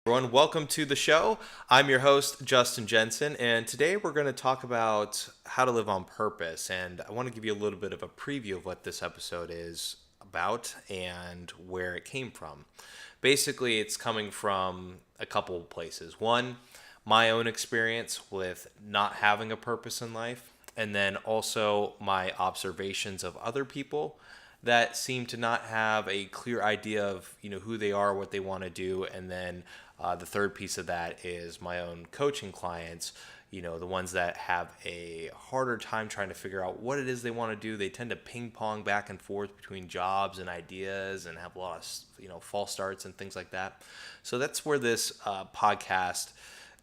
Everyone, welcome to the show. I'm your host, Justin Jensen, and today we're going to talk about how to live on purpose. And I want to give you a little bit of a preview of what this episode is about and where it came from. Basically, it's coming from a couple of places. One, my own experience with not having a purpose in life, and then also my observations of other people that seem to not have a clear idea of who they are, what they want to do, and then the third piece of that is my own coaching clients. The ones that have a harder time trying to figure out what it is they want to do. They tend to ping pong back and forth between jobs and ideas and have a lot of false starts and things like that. So that's where this podcast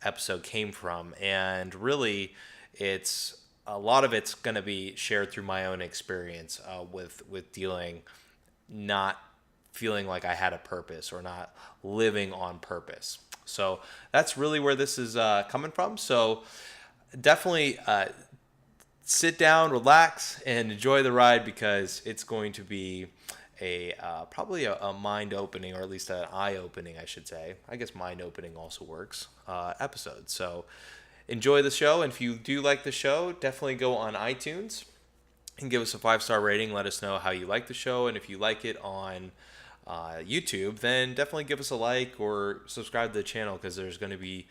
episode came from, and really, it's a lot of it's going to be shared through my own experience with dealing, not feeling like I had a purpose or not living on purpose. So that's really where this is coming from. So definitely sit down, relax, and enjoy the ride, because it's going to be a probably a mind-opening, or at least an eye-opening, I should say. I guess mind-opening also works. Episode. So enjoy the show, and if you do like the show, definitely go on iTunes and give us a 5-star rating. Let us know how you like the show, and if you like it on YouTube, then definitely give us a like or subscribe to the channel, because there's going to be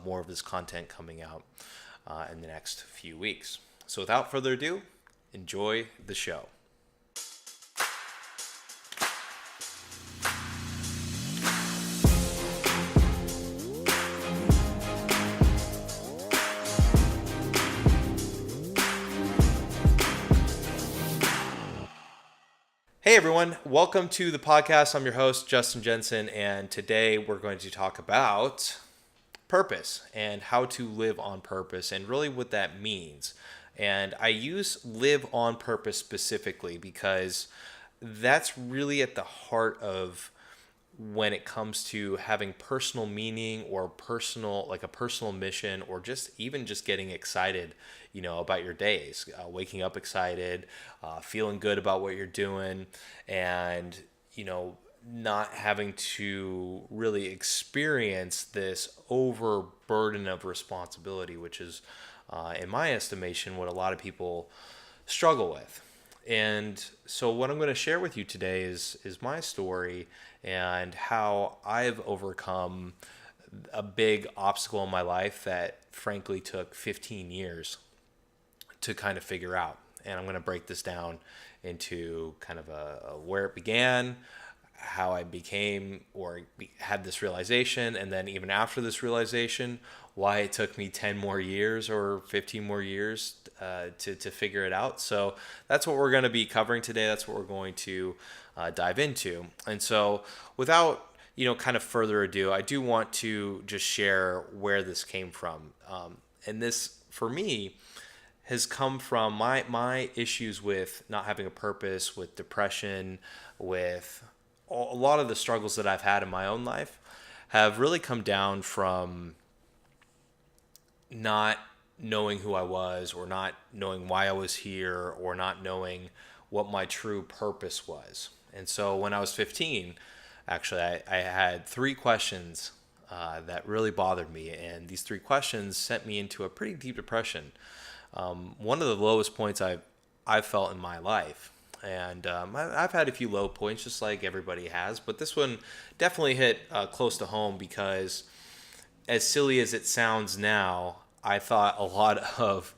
more of this content coming out in the next few weeks. So without further ado, enjoy the show. Hey everyone, welcome to the podcast. I'm your host, Justin Jensen, and today we're going to talk about purpose and how to live on purpose and really what that means. And I use live on purpose specifically because that's really at the heart of when it comes to having personal meaning or a personal mission, or just getting excited, about your days, waking up excited, feeling good about what you're doing, and, not having to really experience this overburden of responsibility, which is, in my estimation, what a lot of people struggle with. And so what I'm going to share with you today is my story and how I've overcome a big obstacle in my life that frankly took 15 years to kind of figure out. And I'm going to break this down into kind of a where it began, how I became or had this realization, and then even after this realization, why it took me 10 more years or 15 more years to figure it out. So that's what we're going to be covering today. That's what we're going to dive into. And so without kind of further ado, I do want to just share where this came from. And this, for me, has come from my issues with not having a purpose, with depression, with a lot of the struggles that I've had in my own life have really come down from not knowing who I was, or not knowing why I was here, or not knowing what my true purpose was. And so when I was 15, actually, I had 3 questions that really bothered me. And these 3 questions sent me into a pretty deep depression. One of the lowest points I've felt in my life. And I've had a few low points, just like everybody has. But this one definitely hit close to home, because as silly as it sounds now, I thought a lot of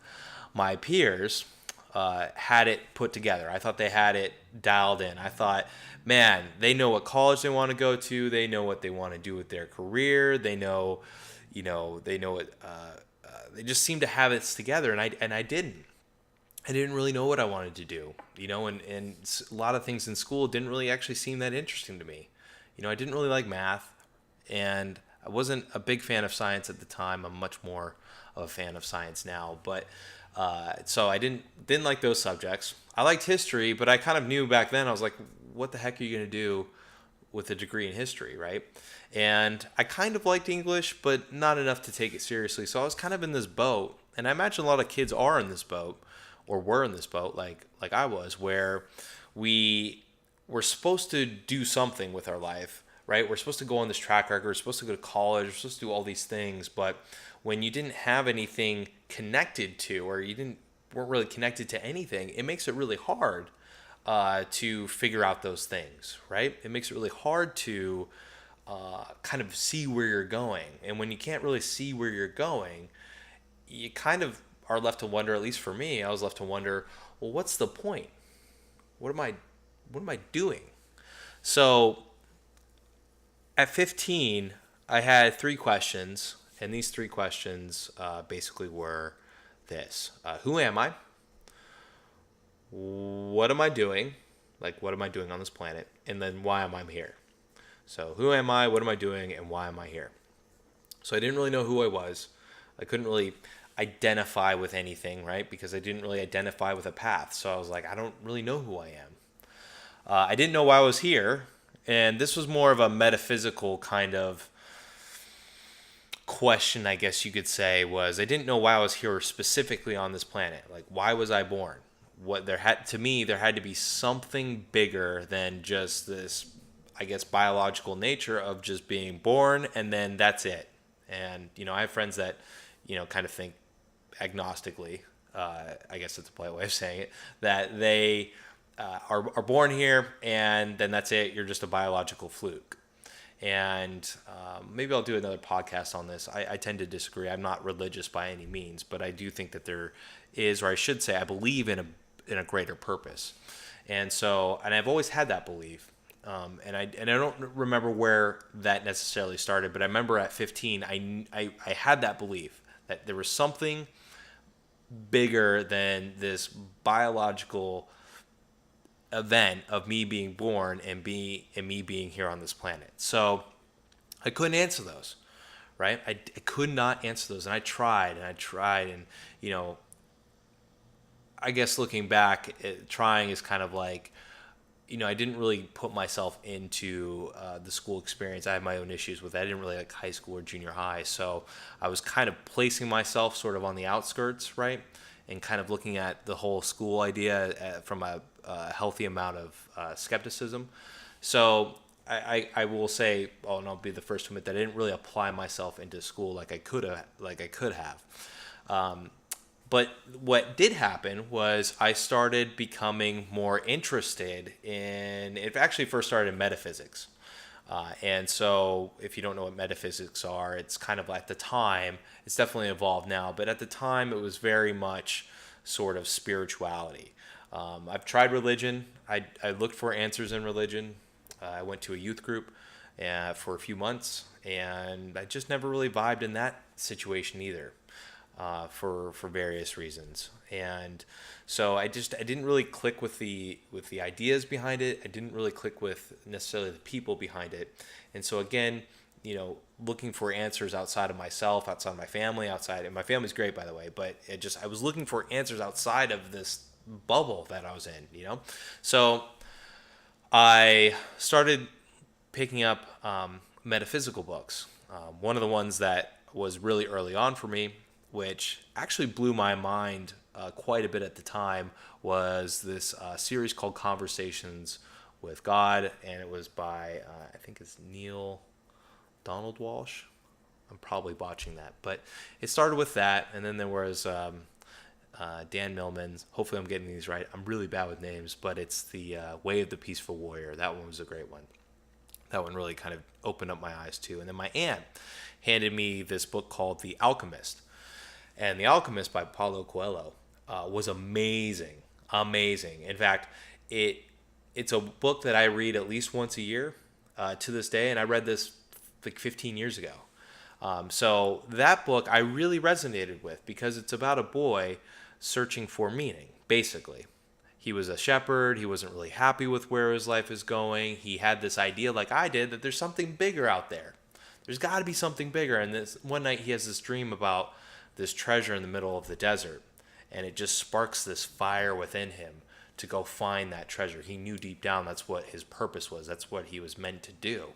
my peers had it put together. I thought they had it dialed in. I thought, man, they know what college they want to go to. They know what they want to do with their career. They know, they know what. They just seem to have it together, and I didn't. I didn't really know what I wanted to do, and a lot of things in school didn't really actually seem that interesting to me. I didn't really like math, and I wasn't a big fan of science at the time. I'm much more of a fan of science now, but so I didn't like those subjects. I liked history, but I kind of knew back then, I was like, what the heck are you going to do with a degree in history, right? And I kind of liked English, but not enough to take it seriously. So I was kind of in this boat, and I imagine a lot of kids are in this boat, or were in this boat, like I was, where we were supposed to do something with our life, right? We're supposed to go on this track record. We're supposed to go to college. We're supposed to do all these things. But when you didn't have anything connected to, or weren't really connected to anything, it makes it really hard to figure out those things, right? It makes it really hard to kind of see where you're going. And when you can't really see where you're going, you kind of are left to wonder, at least for me, I was left to wonder, well, what's the point? What am I doing? So at 15, I had 3 questions, and these 3 questions basically were this: who am I? What am I doing? Like, what am I doing on this planet? And then why am I here? So, who am I? What am I doing? And why am I here? So, I didn't really know who I was. I couldn't really identify with anything, right? Because I didn't really identify with a path. So, I was like, I don't really know who I am. I didn't know why I was here. And this was more of a metaphysical kind of question, I guess you could say. Was I didn't know why I was here specifically on this planet. Like, why was I born? There had to be something bigger than just this, I guess, biological nature of just being born and then that's it. And I have friends that kind of think agnostically, I guess that's a polite way of saying it, that they are born here and then that's it. You're just a biological fluke. And maybe I'll do another podcast on this. I tend to disagree. I'm not religious by any means, but I do think that there is, or I should say, I believe in a greater purpose. And I've always had that belief. And I don't remember where that necessarily started, but I remember at 15, I had that belief that there was something bigger than this biological event of me being born and me being here on this planet. So I couldn't answer those, right? I could not answer those, and I tried, and I guess looking back, trying is kind of like, I didn't really put myself into the school experience. I had my own issues with that. I didn't really like high school or junior high, so I was kind of placing myself sort of on the outskirts, right? And kind of looking at the whole school idea from a healthy amount of skepticism. So I will say, and I'll be the first to admit that I didn't really apply myself into school like I could have. But what did happen was I started becoming more interested in, it actually first started in metaphysics. And so if you don't know what metaphysics are, it's kind of at the time, it's definitely evolved now, but at the time it was very much sort of spirituality. I've tried religion. I looked for answers in religion. I went to a youth group for a few months, and I just never really vibed in that situation either. For various reasons, and so I didn't really click with the ideas behind it. I didn't really click with necessarily the people behind it, and so again, looking for answers outside of myself, outside of my family, and my family's great, by the way, but I was looking for answers outside of this bubble that I was in, So I started picking up metaphysical books. One of the ones that was really early on for me, which actually blew my mind quite a bit at the time, was this series called Conversations with God, and it was by, I think it's Neil Donald Walsh. I'm probably botching that, but it started with that, and then there was Dan Millman's, hopefully I'm getting these right, I'm really bad with names, but it's the Way of the Peaceful Warrior. That one was a great one. That one really kind of opened up my eyes too. And then my aunt handed me this book called The Alchemist. And The Alchemist by Paulo Coelho was amazing. In fact, it's a book that I read at least once a year to this day, and I read this like 15 years ago. So that book I really resonated with because it's about a boy searching for meaning, basically. He was a shepherd. He wasn't really happy with where his life is going. He had this idea, like I did, that there's something bigger out there. There's got to be something bigger. And one night he has this dream about this treasure in the middle of the desert, and it just sparks this fire within him to go find that treasure. He knew deep down that's what his purpose was. That's what he was meant to do.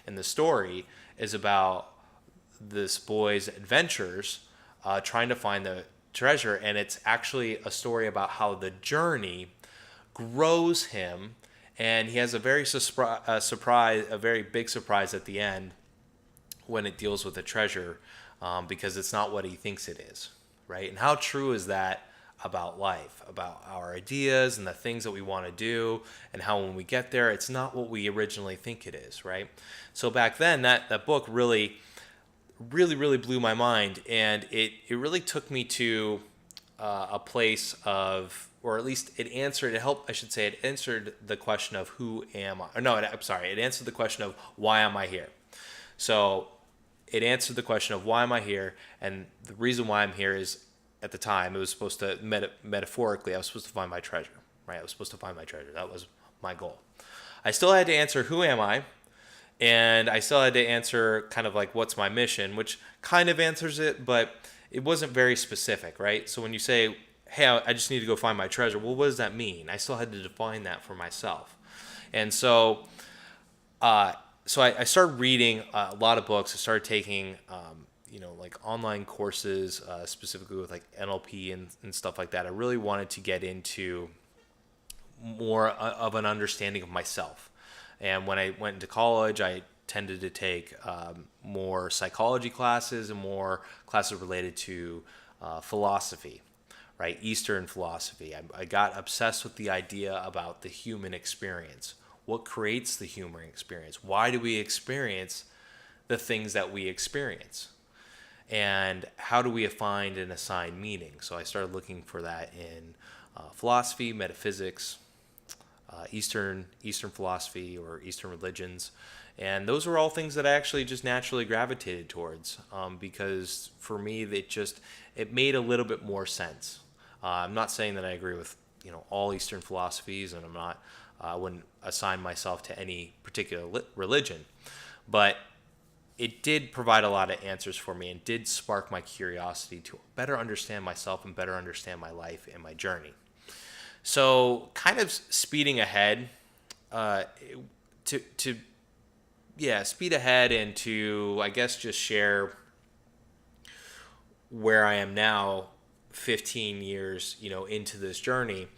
And the story is about this boy's adventures trying to find the treasure, and it's actually a story about how the journey grows him And he has a a very big surprise at the end when it deals with the treasure, because it's not what he thinks it is, right? And how true is that about life, about our ideas and the things that we want to do, and how when we get there, it's not what we originally think it is, right? So back then, that book really blew my mind, and it really took me to a place of, or at least it answered, it helped, I should say, it answered the question of who am I? Or no, I'm sorry, it answered the question of why am I here? So it answered the question of why am I here, and the reason why I'm here is, at the time, it was supposed to, metaphorically, I was supposed to find my treasure, right? I was supposed to find my treasure. That was my goal. I still had to answer who am I, and I still had to answer kind of like what's my mission, which kind of answers it, but it wasn't very specific, right? So when you say, hey, I just need to go find my treasure, well, what does that mean? I still had to define that for myself. And so I started reading a lot of books. I started taking, like online courses, specifically with like NLP and stuff like that. I really wanted to get into more of an understanding of myself. And when I went into college, I tended to take more psychology classes and more classes related to philosophy, right? Eastern philosophy. I got obsessed with the idea about the human experience. What creates the human experience? Why do we experience the things that we experience? And how do we find and assign meaning? So I started looking for that in philosophy, metaphysics, Eastern philosophy or Eastern religions, and those were all things that I actually just naturally gravitated towards, because for me it made a little bit more sense. I'm not saying that I agree with all Eastern philosophies, and I wouldn't assign myself to any particular religion, but it did provide a lot of answers for me and did spark my curiosity to better understand myself and better understand my life and my journey. So, kind of speeding ahead, speed ahead and to, I guess, just share where I am now, 15 years, into this journey.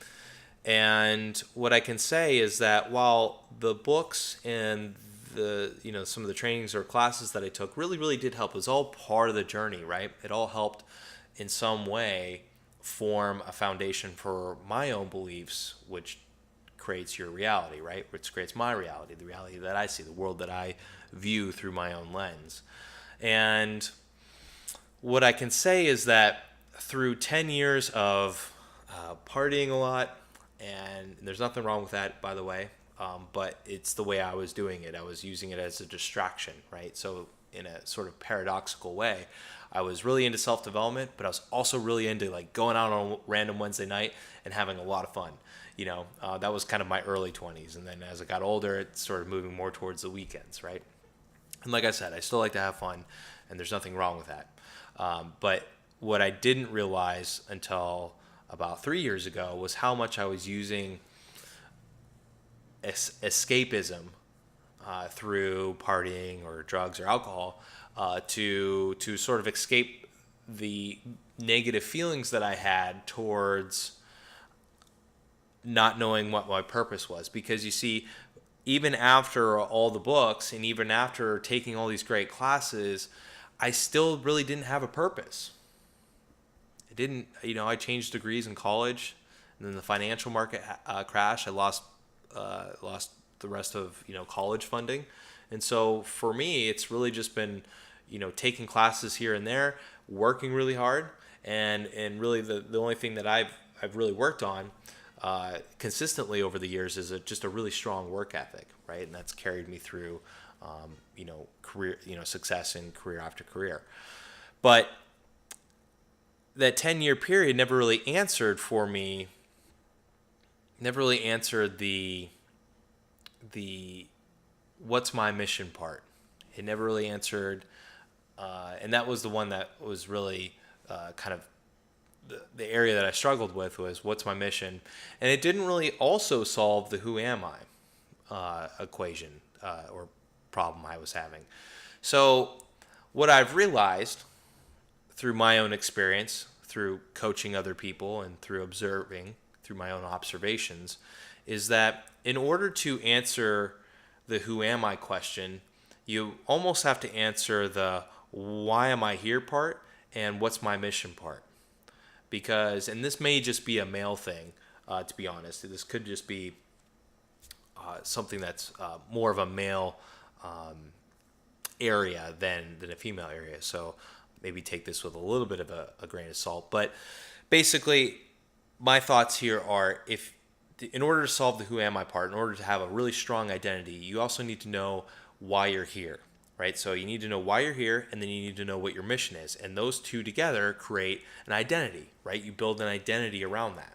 And what I can say is that while the books and some of the trainings or classes that I took really did help, it was all part of the journey, right? It all helped in some way form a foundation for my own beliefs, which creates your reality, right? Which creates my reality, the reality that I see, the world that I view through my own lens. And what I can say is that through 10 years of partying a lot, and there's nothing wrong with that, by the way, but it's the way I was doing it. I was using it as a distraction, right? So in a sort of paradoxical way, I was really into self-development, but I was also really into like going out on a random Wednesday night and having a lot of fun. That was kind of my early 20s. And then as I got older, it started moving more towards the weekends, right? And like I said, I still like to have fun, and there's nothing wrong with that. But what I didn't realize until about 3 years ago was how much I was using escapism through partying or drugs or alcohol to sort of escape the negative feelings that I had towards not knowing what my purpose was. Because you see, even after all the books and even after taking all these great classes, I still really didn't have a purpose. I didn't, I changed degrees in college, and then the financial market crashed. I lost the rest of college funding, and so for me, it's really just been taking classes here and there, working really hard, and really the only thing that I've really worked on consistently over the years is just a really strong work ethic, right? And that's carried me through career, success in career after career. But that 10-year period never really answered for me, never really answered the what's my mission part. It never really answered, and that was the one that was really kind of the area that I struggled with, was what's my mission. And it didn't really also solve the who am I equation or problem I was having. So what I've realized through my own experience, through coaching other people and through observing, through my own observations, is that in order to answer the who am I question, you almost have to answer the why am I here part and what's my mission part. Because, and this may just be a male thing, to be honest. This could just be something that's more of a male area than a female area. So maybe take this with a little bit of a grain of salt. But basically, my thoughts here are, if in order to solve the who am I part, in order to have a really strong identity, you also need to know why you're here, right? So you need to know why you're here, and then you need to know what your mission is. And those two together create an identity, right? You build an identity around that.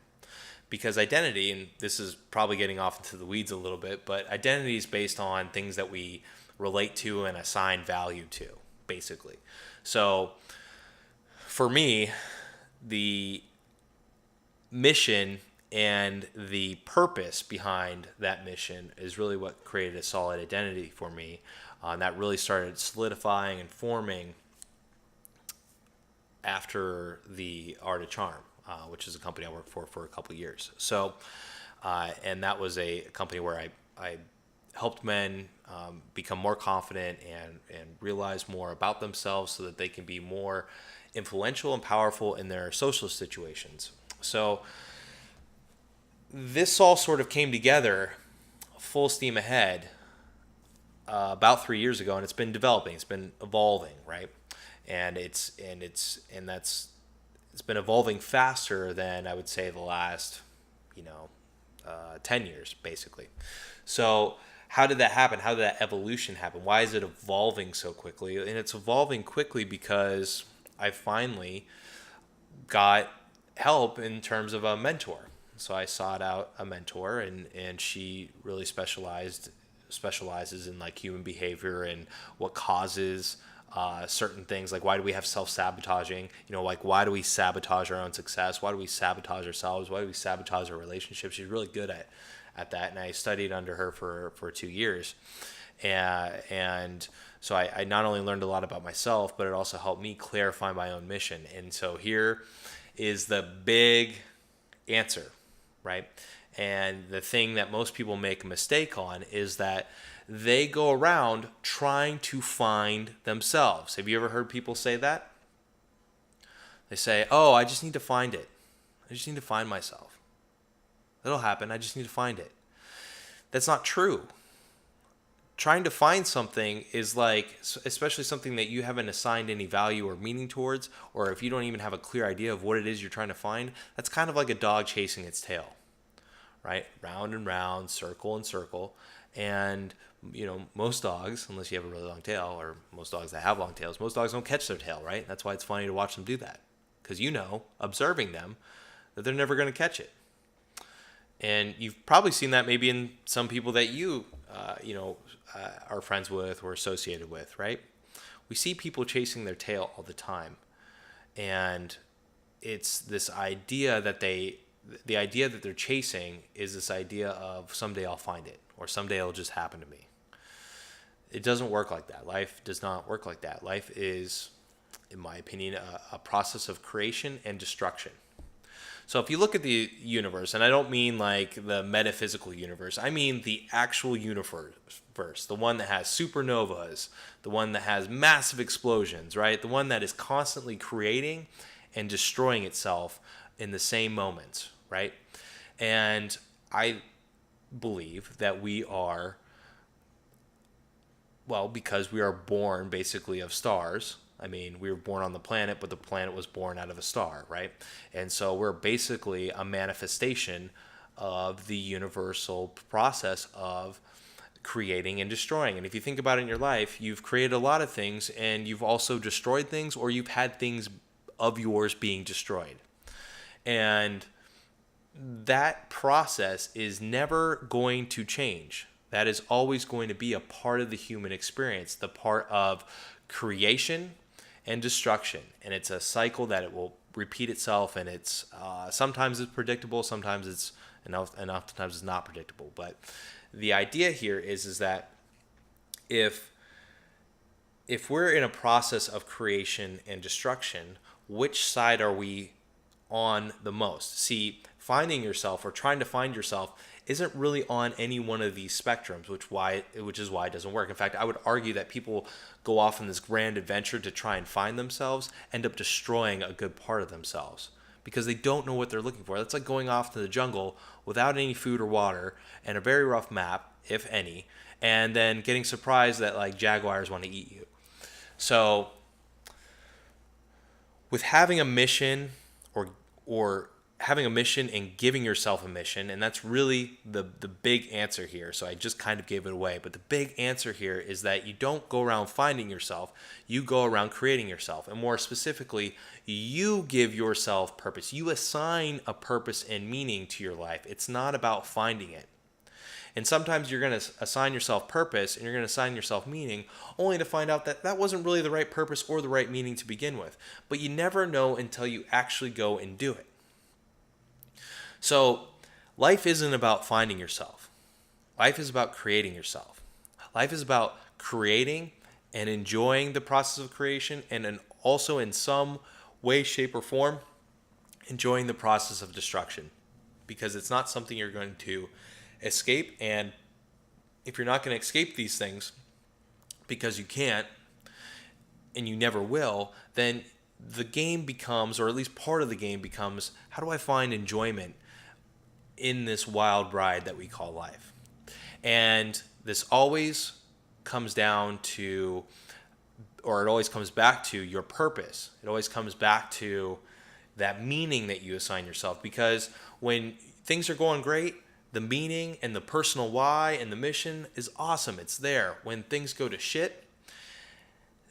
Because identity, and this is probably getting off into the weeds a little bit, but identity is based on things that we relate to and assign value to, basically. So for me, the mission and the purpose behind that mission is really what created a solid identity for me. And that really started solidifying and forming after the Art of Charm, which is a company I worked for a couple of years. So, and that was a company where I helped men become more confident and realize more about themselves so that they can be more influential and powerful in their social situations. So this all sort of came together full steam ahead about 3 years ago, and it's been developing, it's been evolving, right? And it's been evolving faster than I would say the last 10 years, basically. So how did that happen? How did that evolution happen? Why is it evolving so quickly? And it's evolving quickly because I finally got help in terms of a mentor. So I sought out a mentor, and she really specializes in like human behavior and what causes certain things. Like, why do we have self-sabotaging? Like, why do we sabotage our own success? Why do we sabotage ourselves? Why do we sabotage our relationships? She's really good at that, and I studied under her for 2 years. And so I not only learned a lot about myself, but it also helped me clarify my own mission. And so here is the big answer, right? And the thing that most people make a mistake on is that they go around trying to find themselves. Have you ever heard people say that? They say, oh, I just need to find it. I just need to find myself. It'll happen. I just need to find it. That's not true. Trying to find something is like, especially something that you haven't assigned any value or meaning towards, or if you don't even have a clear idea of what it is you're trying to find, that's kind of like a dog chasing its tail, right? Round and round, circle and circle. And, most dogs, unless you have a really long tail, or most dogs that have long tails, most dogs don't catch their tail, right? That's why it's funny to watch them do that. Because observing them, that they're never going to catch it. And you've probably seen that maybe in some people that you are friends with or associated with, right? We see people chasing their tail all the time. And it's this idea that the idea that they're chasing is this idea of someday I'll find it, or someday it'll just happen to me. It doesn't work like that. Life does not work like that. Life is, in my opinion, a process of creation and destruction. So if you look at the universe, and I don't mean like the metaphysical universe, I mean the actual universe, the one that has supernovas, the one that has massive explosions, right? The one that is constantly creating and destroying itself in the same moments, right? And I believe that we are, because we are born basically of stars. I mean, we were born on the planet, but the planet was born out of a star, right? And so we're basically a manifestation of the universal process of creating and destroying. And if you think about it in your life, you've created a lot of things, and you've also destroyed things, or you've had things of yours being destroyed. And that process is never going to change. That is always going to be a part of the human experience, the part of creation and destruction. And it's a cycle that it will repeat itself, and it's sometimes it's predictable, sometimes it's and oftentimes it's not predictable. But the idea here is that if we're in a process of creation and destruction, which side are we on the most? See, finding yourself or trying to find yourself isn't really on any one of these spectrums, which is why it doesn't work. In fact, I would argue that people go off on this grand adventure to try and find themselves, end up destroying a good part of themselves because they don't know what they're looking for. That's like going off to the jungle without any food or water and a very rough map, if any, and then getting surprised that like jaguars want to eat you. So with having a mission or having a mission and giving yourself a mission, and that's really the big answer here. So I just kind of gave it away, but the big answer here is that you don't go around finding yourself, you go around creating yourself. And more specifically, you give yourself purpose. You assign a purpose and meaning to your life. It's not about finding it. And sometimes you're going to assign yourself purpose and you're going to assign yourself meaning only to find out that that wasn't really the right purpose or the right meaning to begin with. But you never know until you actually go and do it. So life isn't about finding yourself. Life is about creating yourself. Life is about creating and enjoying the process of creation, and also in some way, shape, or form, enjoying the process of destruction, because it's not something you're going to escape. And if you're not going to escape these things because you can't and you never will, then the game becomes, or at least part of the game becomes, how do I find enjoyment in this wild ride that we call life? And this always comes down to, or it always comes back to your purpose. It always comes back to that meaning that you assign yourself, because when things are going great, the meaning and the personal why and the mission is awesome. It's there. When things go to shit,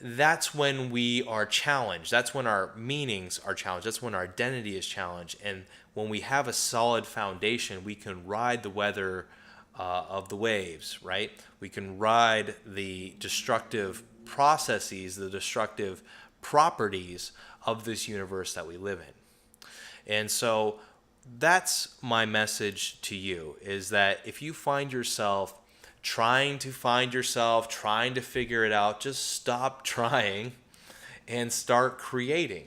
that's when we are challenged. That's when our meanings are challenged. That's when our identity is challenged. And when we have a solid foundation, we can ride the weather of the waves, right? We can ride the destructive processes, the destructive properties of this universe that we live in. And so that's my message to you, is that if you find yourself trying to find yourself, trying to figure it out, just stop trying and start creating,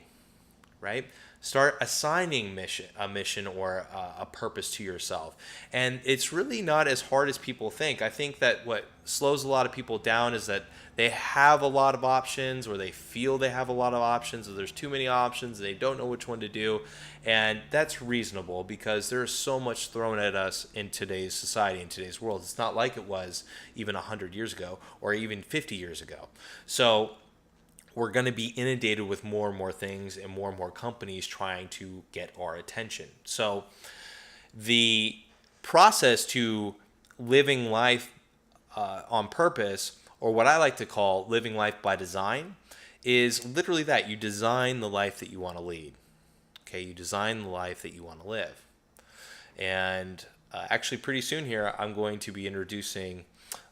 right? Start assigning a mission or a purpose to yourself. And it's really not as hard as people think. I think that what slows a lot of people down is that they have a lot of options, or they feel they have a lot of options, or there's too many options, they don't know which one to do. And that's reasonable, because there's so much thrown at us in today's society, in today's world. It's not like it was even 100 years ago or even 50 years ago. So we're going to be inundated with more and more things and more companies trying to get our attention. So the process to living life on purpose, or what I like to call living life by design, is literally that. You design the life that you want to lead. Okay, you design the life that you want to live. And actually pretty soon here, I'm going to be introducing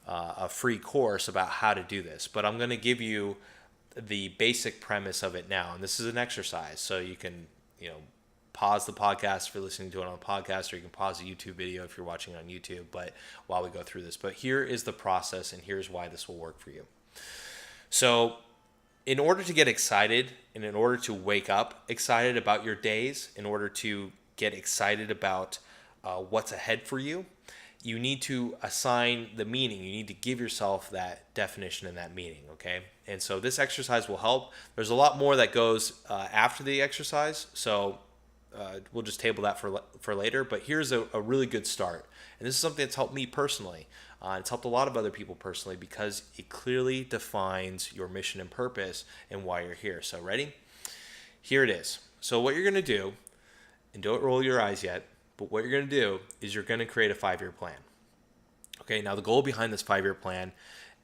a free course about how to do this. But I'm going to give you the basic premise of it now. And this is an exercise. So you can, pause the podcast if you're listening to it on a podcast, or you can pause the YouTube video if you're watching it on YouTube, but while we go through this. But here is the process, and here's why this will work for you. So in order to get excited, and in order to wake up excited about your days, in order to get excited about what's ahead for you, you need to assign the meaning. You need to give yourself that definition and that meaning, okay? And so this exercise will help. There's a lot more that goes after the exercise, so we'll just table that for later. But here's a really good start. And this is something that's helped me personally. It's helped a lot of other people personally, because it clearly defines your mission and purpose and why you're here. So ready? Here it is. So what you're going to do, and don't roll your eyes yet, but what you're going to do is you're going to create a 5-year plan. Okay, now the goal behind this 5-year plan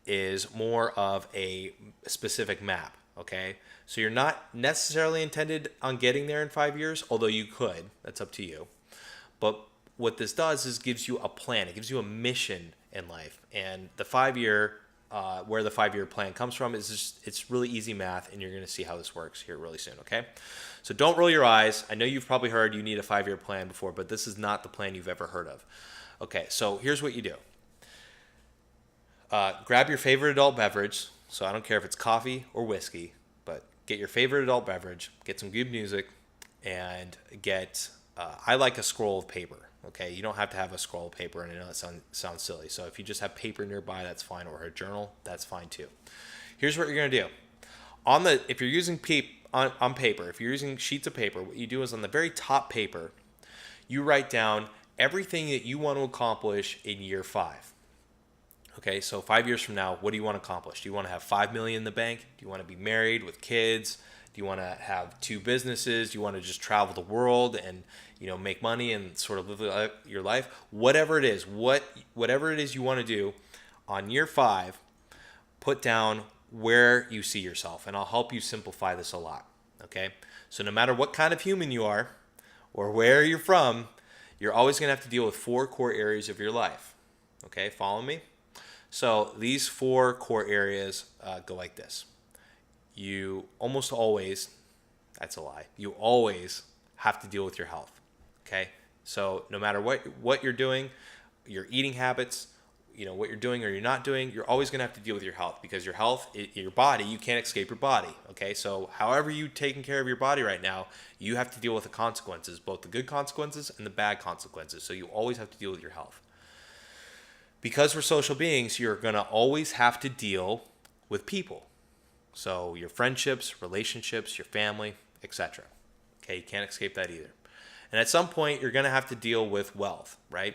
is more of a specific map. Okay, so you're not necessarily intended on getting there in 5 years, although you could. That's up to you. But what this does is gives you a plan. It gives you a mission in life. And the 5-year, where the 5-year plan comes from, is just, it's really easy math, and you're going to see how this works here really soon. Okay, so don't roll your eyes. I know you've probably heard you need a 5-year plan before, but this is not the plan you've ever heard of. Okay, so here's what you do. Grab your favorite adult beverage. So I don't care if it's coffee or whiskey, but get your favorite adult beverage, get some good music, and get I like a scroll of paper. Okay, you don't have to have a scroll of paper, and I know that sounds silly. So if you just have paper nearby, that's fine, or a journal, that's fine too. Here's what you're gonna do. If you're using on paper, if you're using sheets of paper, what you do is on the very top paper, you write down everything that you want to accomplish in year 5. Okay, so 5 years from now, what do you want to accomplish? Do you want to have 5 million in the bank? Do you want to be married with kids? Do you want to have 2 businesses? Do you want to just travel the world and make money and sort of live your life? Whatever it is, whatever it is you want to do, on year 5, put down where you see yourself, and I'll help you simplify this a lot. Okay, so no matter what kind of human you are or where you're from, you're always going to have to deal with 4 core areas of your life. Okay, follow me? So these 4 core areas go like this. You almost always, that's a lie, you always have to deal with your health. Okay, so no matter what you're doing, your eating habits, what you're doing or you're not doing, you're always going to have to deal with your health, because your health, your body, you can't escape your body. Okay, so however you're taking care of your body right now, you have to deal with the consequences, both the good consequences and the bad consequences. So you always have to deal with your health. Because we're social beings, you're going to always have to deal with people. So your friendships, relationships, your family, etc. Okay, you can't escape that either. And at some point, you're going to have to deal with wealth, right?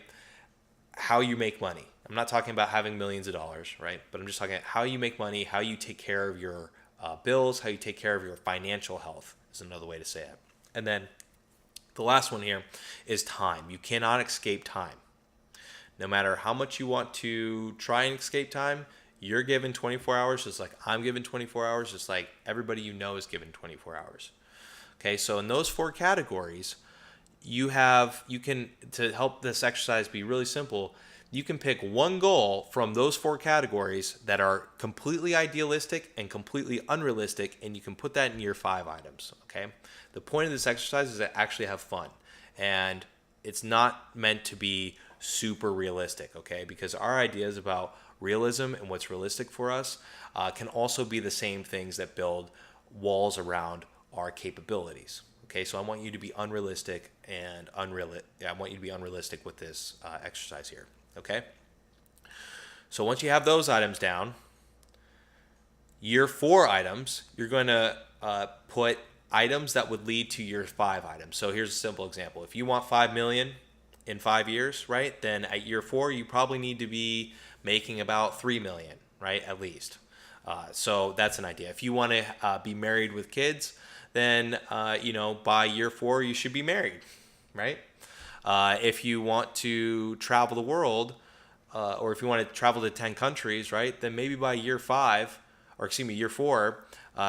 How you make money. I'm not talking about having millions of dollars, right? But I'm just talking about how you make money, how you take care of your bills, how you take care of your financial health is another way to say it. And then the last one here is time. You cannot escape time. No matter how much you want to try and escape time, you're given 24 hours, just like I'm given 24 hours, just like everybody you know is given 24 hours. Okay, so in those 4 categories, you can, to help this exercise be really simple, you can pick one goal from those 4 categories that are completely idealistic and completely unrealistic, and you can put that in year 5 items. Okay, the point of this exercise is to actually have fun, and it's not meant to be super realistic. Okay, because our ideas about realism and what's realistic for us can also be the same things that build walls around our capabilities. Okay, so I want you to be unrealistic and I want you to be unrealistic with this exercise here. Okay, so once you have those items down, year 4 items, you're going to put items that would lead to year 5 items. So here's a simple example. If you want 5 million in 5 years, right, then at year 4 you probably need to be making about 3 million, right, at least. So that's an idea. If you want to be married with kids, then by year 4 you should be married, right? If you want to travel the world, or if you want to travel to 10 countries, right, then maybe by year 4,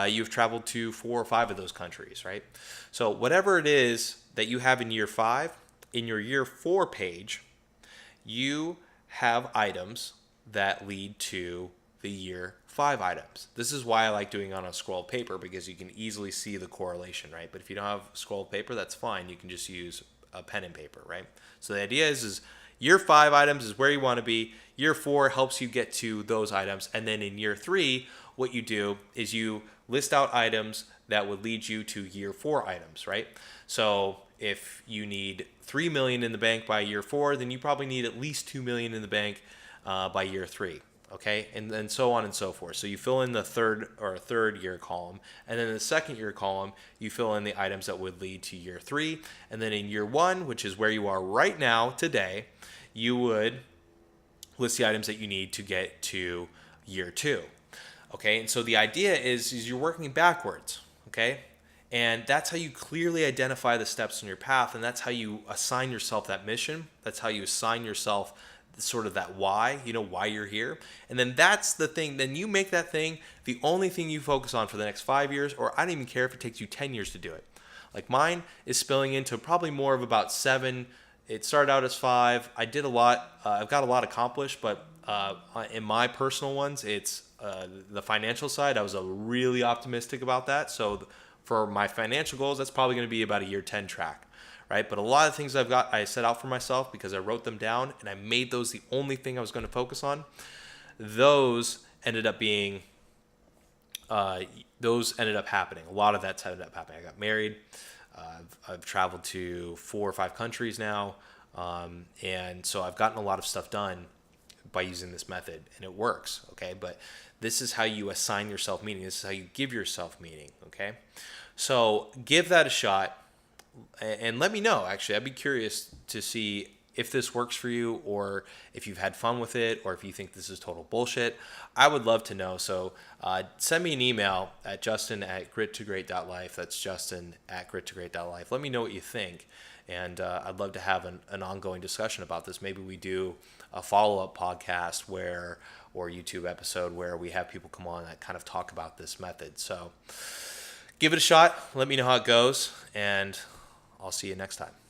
you've traveled to 4 or 5 of those countries, right? So whatever it is that you have in year 5, in your year 4 page, you have items that lead to the year 5 items. This is why I like doing it on a scroll of paper, because you can easily see the correlation, right? But if you don't have a scroll of paper, that's fine. You can just use a pen and paper, right? So the idea is year 5 items is where you want to be. Year 4 helps you get to those items. And then in year 3, what you do is you list out items that would lead you to year 4 items, right? So if you need 3 million in the bank by year 4, then you probably need at least 2 million in the bank by year 3. Okay, and then so on and so forth. So you fill in the third year column, and then in the second year column, you fill in the items that would lead to year 3. And then in year 1, which is where you are right now today, you would list the items that you need to get to year 2. Okay, and so the idea is you're working backwards. Okay, and that's how you clearly identify the steps in your path, and that's how you assign yourself that mission. That's how you assign yourself sort of that why, why you're here. And then that's the thing, then you make that thing the only thing you focus on for the next 5 years, or I don't even care if it takes you 10 years to do it. Like mine is spilling into probably more of about 7. It started out as 5. I did a lot. I've got a lot accomplished, but in my personal ones, it's the financial side. I was really optimistic about that. So for my financial goals, that's probably going to be about a year 10 track. Right? But a lot of things I set out for myself because I wrote them down and I made those the only thing I was going to focus on. Those ended up happening. A lot of that's ended up happening. I got married. I've traveled to 4 or 5 countries now, and so I've gotten a lot of stuff done by using this method, and it works. Okay, but this is how you assign yourself meaning. This is how you give yourself meaning. Okay, so give that a shot and let me know. Actually, I'd be curious to see if this works for you, or if you've had fun with it, or if you think this is total bullshit. I would love to know. So send me an email at justin@grit2great.life. That's justin@grit2great.life. Let me know what you think. And I'd love to have an ongoing discussion about this. Maybe we do a follow-up podcast or YouTube episode where we have people come on that kind of talk about this method. So give it a shot. Let me know how it goes, and I'll see you next time.